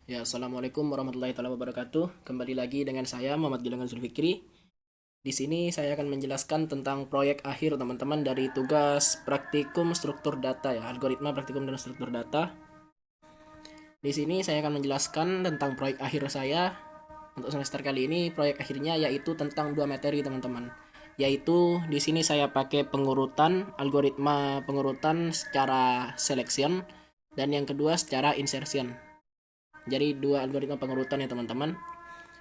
Ya, Assalamualaikum warahmatullahi wabarakatuh. Kembali lagi dengan saya Muhammad Gilangan Zulfikri. Di sini saya akan menjelaskan tentang proyek akhir teman-teman dari tugas praktikum struktur data ya, algoritma praktikum dan struktur data. Di sini saya akan menjelaskan tentang proyek akhir saya untuk semester kali ini. Proyek akhirnya yaitu tentang dua materi teman-teman. Yaitu di sini saya pakai pengurutan, algoritma pengurutan secara selection, dan yang kedua secara insertion. Jadi dua algoritma pengurutan ya teman-teman.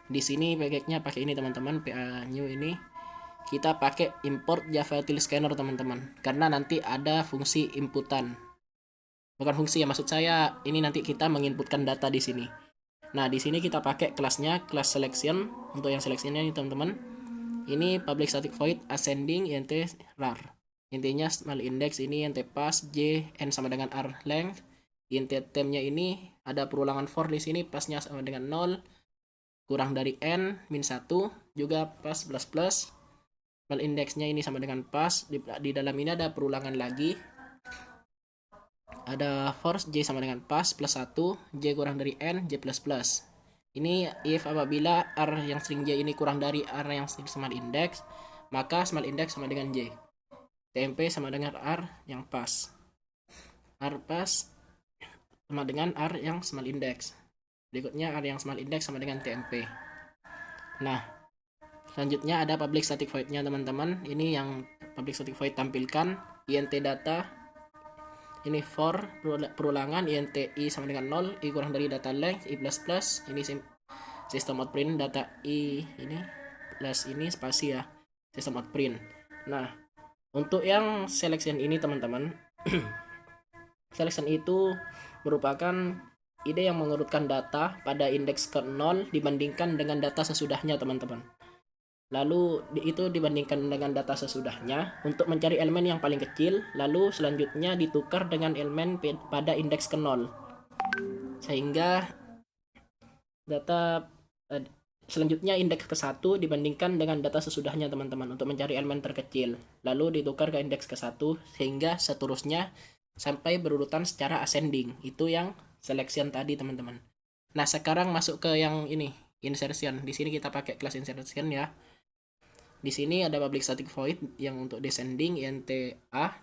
Di sini package pakai ini teman-teman, PA new ini. Kita pakai import Java Util Scanner teman-teman, karena nanti ada fungsi inputan. Bukan fungsi ya, maksud saya ini nanti kita menginputkan data di sini. Nah, di sini kita pakai kelasnya, kelas selection. Untuk yang seleksinya ini teman-teman, ini public static void ascending int rar. Intinya small index ini int pass j n sama dengan r length. Int temnya ini ada perulangan for di sini, passnya sama dengan 0, kurang dari n min 1, juga pas plus plus. Small indexnya ini sama dengan pas. Di dalam ini ada perulangan lagi, ada force j sama dengan pas plus 1, j kurang dari n, j plus plus. Ini if apabila r yang string j ini kurang dari r yang string small index, maka small index sama dengan j. tmp sama dengan r yang pas. R pas sama dengan r yang small index. Berikutnya r yang small index sama dengan tmp. Nah, selanjutnya ada public static void-nya teman-teman. Ini yang public static void tampilkan int data. Ini for perulangan int i sama dengan 0, i kurang dari data length, i plus plus. Ini sistem out print data i ini plus ini spasi ya, sistem out print. Nah, untuk yang selection ini teman-teman, selection itu merupakan ide yang mengurutkan data pada indeks ke 0 dibandingkan dengan data sesudahnya teman-teman. Lalu itu dibandingkan dengan data sesudahnya untuk mencari elemen yang paling kecil, lalu selanjutnya ditukar dengan elemen pada indeks ke 0. Sehingga data selanjutnya indeks ke 1 dibandingkan dengan data sesudahnya teman-teman untuk mencari elemen terkecil. Lalu ditukar ke indeks ke 1 sehingga seterusnya sampai berurutan secara ascending. Itu yang selection tadi teman-teman. Nah, sekarang masuk ke yang ini, insertion. Di sini kita pakai kelas insertion ya. Di sini ada public static void yang untuk descending int a.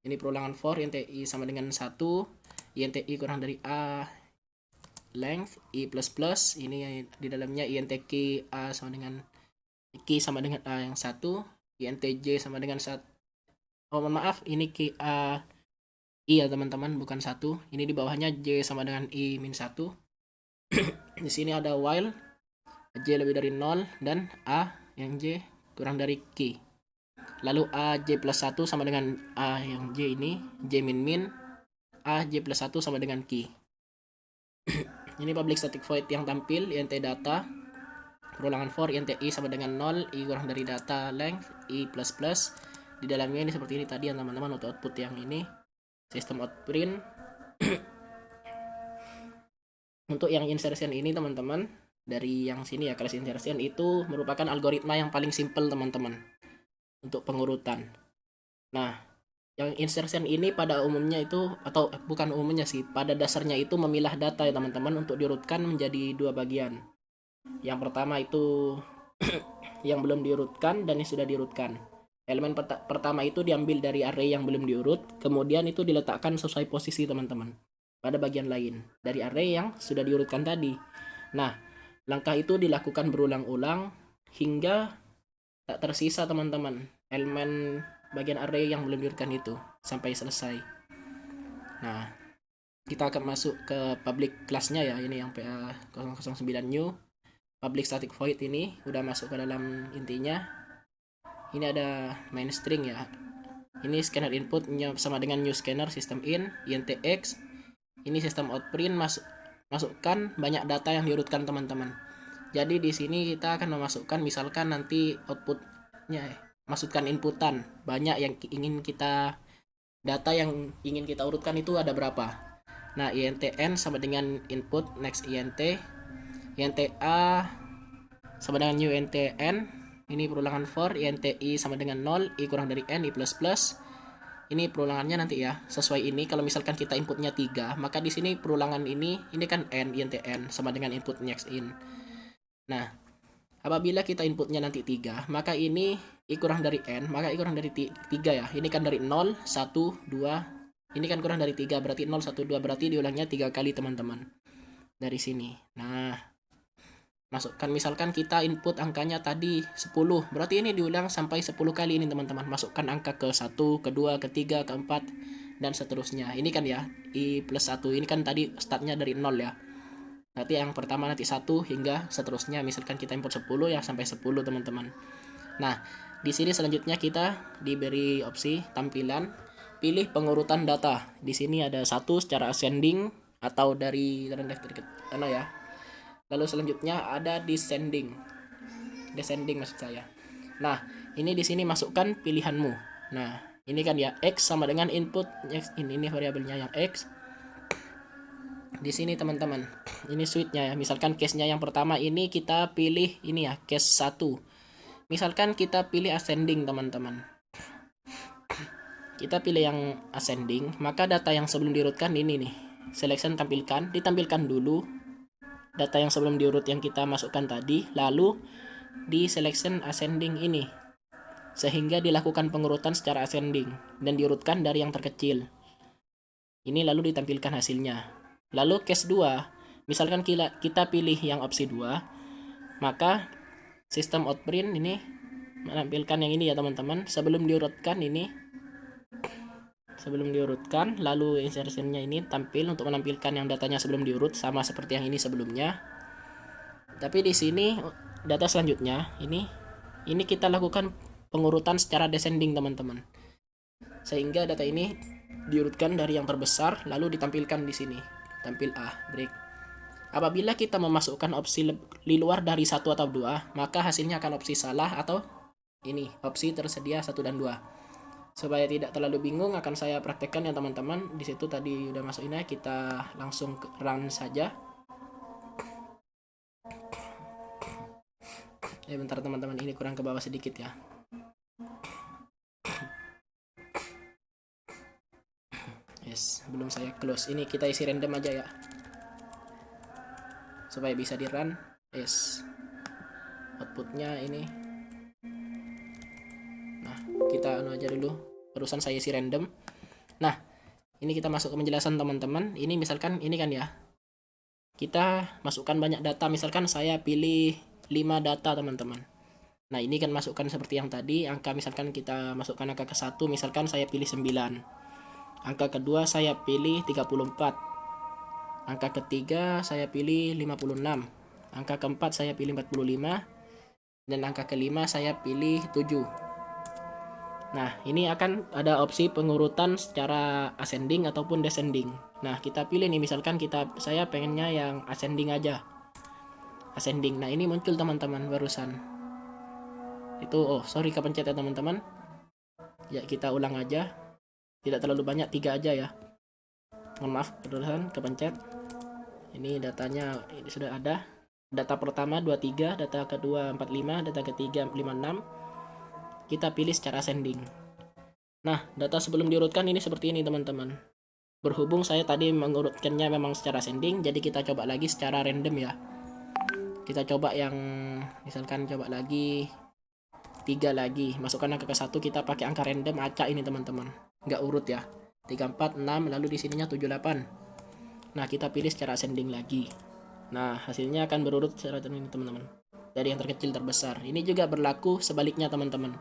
Ini perulangan for int i sama dengan 1, int i kurang dari a length, i plus plus. Ini di dalamnya int k a sama dengan k sama dengan a yang 1, int j sama dengan 1. Oh, mohon maaf, ini k a i ya teman-teman, bukan 1. Ini di bawahnya j sama dengan i min 1. Di sini ada while j lebih dari 0 dan a yang j kurang dari Q. Lalu A J plus 1 sama dengan A yang J ini, J min min, A J plus 1 sama dengan Q. Ini public static void yang tampil, int data, perulangan for int i sama dengan 0, i kurang dari data length, i plus plus. Di dalamnya ini seperti ini tadi ya teman-teman, untuk output yang ini, sistem out print. Untuk yang insertion ini teman-teman, dari yang sini ya, kelas insertion itu merupakan algoritma yang paling simple teman-teman untuk pengurutan. Nah, yang insertion ini pada umumnya itu, atau bukan umumnya sih, pada dasarnya itu memilah data ya teman-teman untuk diurutkan menjadi dua bagian. Yang pertama itu yang belum diurutkan dan yang sudah diurutkan. Elemen pertama itu diambil dari array yang belum diurut, kemudian itu diletakkan sesuai posisi teman-teman pada bagian lain dari array yang sudah diurutkan tadi. Nah, langkah itu dilakukan berulang-ulang hingga tak tersisa teman-teman elemen bagian array yang belum diurutkan itu sampai selesai. Nah, kita akan masuk ke public class-nya ya, ini yang PA009 new. Public static void ini udah masuk ke dalam intinya. Ini ada main string ya. Ini scanner input sama dengan new scanner system in int x. Ini sistem out print, masukkan banyak data yang diurutkan teman-teman. Jadi di sini kita akan memasukkan misalkan nanti outputnya masukkan inputan banyak yang ingin kita, data yang ingin kita urutkan itu ada berapa. Nah, int n sama dengan input next int a sama dengan new int n. Ini perulangan for int i sama dengan 0, i kurang dari n, i plus plus. ini perulangannya nanti ya, sesuai ini. Kalau misalkan kita inputnya 3, maka di sini perulangan ini kan n, int n, sama dengan input next in. Nah, apabila kita inputnya nanti 3, maka ini i kurang dari n, maka i kurang dari 3 ya. Ini kan dari 0, 1, 2, ini kan kurang dari 3, berarti 0, 1, 2, berarti diulangnya 3 kali teman-teman. Dari sini. Nah, masukkan misalkan kita input angkanya tadi 10, berarti ini diulang sampai 10 kali ini teman-teman. Masukkan angka ke 1, ke 2, ke 3, ke 4 dan seterusnya. Ini kan ya i plus 1, ini kan tadi startnya dari 0 ya. Nanti yang pertama nanti 1 hingga seterusnya. Misalkan kita input 10 ya sampai 10 teman-teman. Nah, di sini selanjutnya kita diberi opsi tampilan, pilih pengurutan data. Di sini ada 1 secara ascending atau dari rendah ke sana ya. Lalu selanjutnya ada descending maksud saya. Nah, ini di sini masukkan pilihanmu. Nah, ini kan ya x sama dengan input x, ini variabelnya yang x. Di sini teman-teman, ini switchnya ya. Misalkan case-nya yang pertama ini kita pilih ini ya, case 1. Misalkan kita pilih ascending teman-teman. Kita pilih yang ascending, maka data yang sebelum diurutkan ini nih. Selection ditampilkan dulu data yang sebelum diurut yang kita masukkan tadi, lalu di selection ascending ini, sehingga dilakukan pengurutan secara ascending dan diurutkan dari yang terkecil. Ini lalu ditampilkan hasilnya. Lalu case 2, misalkan kita pilih yang opsi 2, maka sistem outprint ini menampilkan yang ini ya teman-teman. Sebelum diurutkan, lalu insertionnya ini tampil untuk menampilkan yang datanya sebelum diurut, sama seperti yang ini sebelumnya. Tapi di sini data selanjutnya ini kita lakukan pengurutan secara descending teman-teman, sehingga data ini diurutkan dari yang terbesar lalu ditampilkan di sini, tampil A break. Apabila kita memasukkan opsi di luar dari 1 atau 2, maka hasilnya akan opsi salah atau ini opsi tersedia 1 dan 2. Supaya tidak terlalu bingung, akan saya praktekkan ya teman-teman. Di situ tadi udah masuk ini, kita langsung run saja. Bentar teman-teman, ini kurang ke bawah sedikit ya. Yes, belum saya close. Ini kita isi random aja ya, supaya bisa di run. Yes, outputnya ini. Nah, kita aja dulu, barusan saya isi random. Nah, ini kita masuk ke penjelasan teman-teman. Ini misalkan ini kan ya, kita masukkan banyak data. Misalkan saya pilih 5 data teman-teman. Nah, ini kan masukkan seperti yang tadi, angka misalkan kita masukkan angka ke 1, misalkan saya pilih 9. Angka kedua saya pilih 34. Angka ketiga saya pilih 56. Angka keempat saya pilih 45. Dan angka kelima saya pilih 7. Nah, ini akan ada opsi pengurutan secara ascending ataupun descending. Nah, kita pilih nih, misalkan saya pengennya yang ascending aja. Ascending. Nah, ini muncul teman-teman barusan. Itu sorry kepencet ya teman-teman. Ya, kita ulang aja. Tidak terlalu banyak, 3 aja ya. Mohon maaf, barusan kepencet. Ini datanya ini sudah ada. Data pertama 23, data kedua 45, data ketiga 56. Kita pilih secara ascending. Nah, data sebelum diurutkan ini seperti ini teman-teman. Berhubung saya tadi mengurutkannya memang secara ascending, jadi kita coba lagi secara random ya. Kita coba yang misalkan coba lagi 3 lagi. Masukkan angka ke 1, kita pakai angka random acak ini teman-teman. Nggak urut ya. 3, 4, 6, lalu di sininya 7, 8. Nah, kita pilih secara ascending lagi. Nah, hasilnya akan berurut secara ini teman-teman, dari yang terkecil terbesar. Ini juga berlaku sebaliknya teman-teman.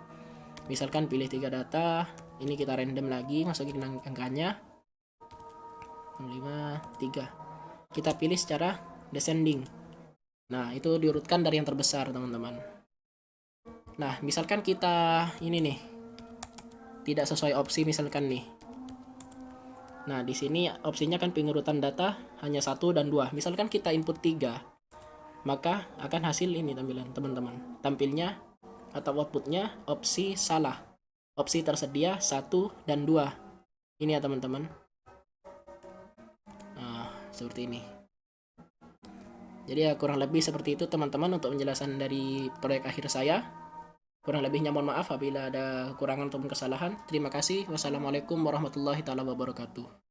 Misalkan pilih 3 data, ini kita random lagi, masukin angkanya 5, 3. Kita pilih secara descending. Nah, itu diurutkan dari yang terbesar teman-teman. Nah, misalkan kita ini nih tidak sesuai opsi misalkan nih. Nah, di sini opsinya kan pengurutan data hanya 1 dan 2. Misalkan kita input 3, maka akan hasil ini tampilan teman-teman. Tampilnya atau outputnya opsi salah. Opsi tersedia 1 dan 2. Ini ya teman-teman. Nah, seperti ini. Jadi ya kurang lebih seperti itu teman-teman untuk penjelasan dari proyek akhir saya. Kurang lebihnya mohon maaf apabila ada kekurangan ataupun kesalahan. Terima kasih. Wassalamualaikum warahmatullahi taala wabarakatuh.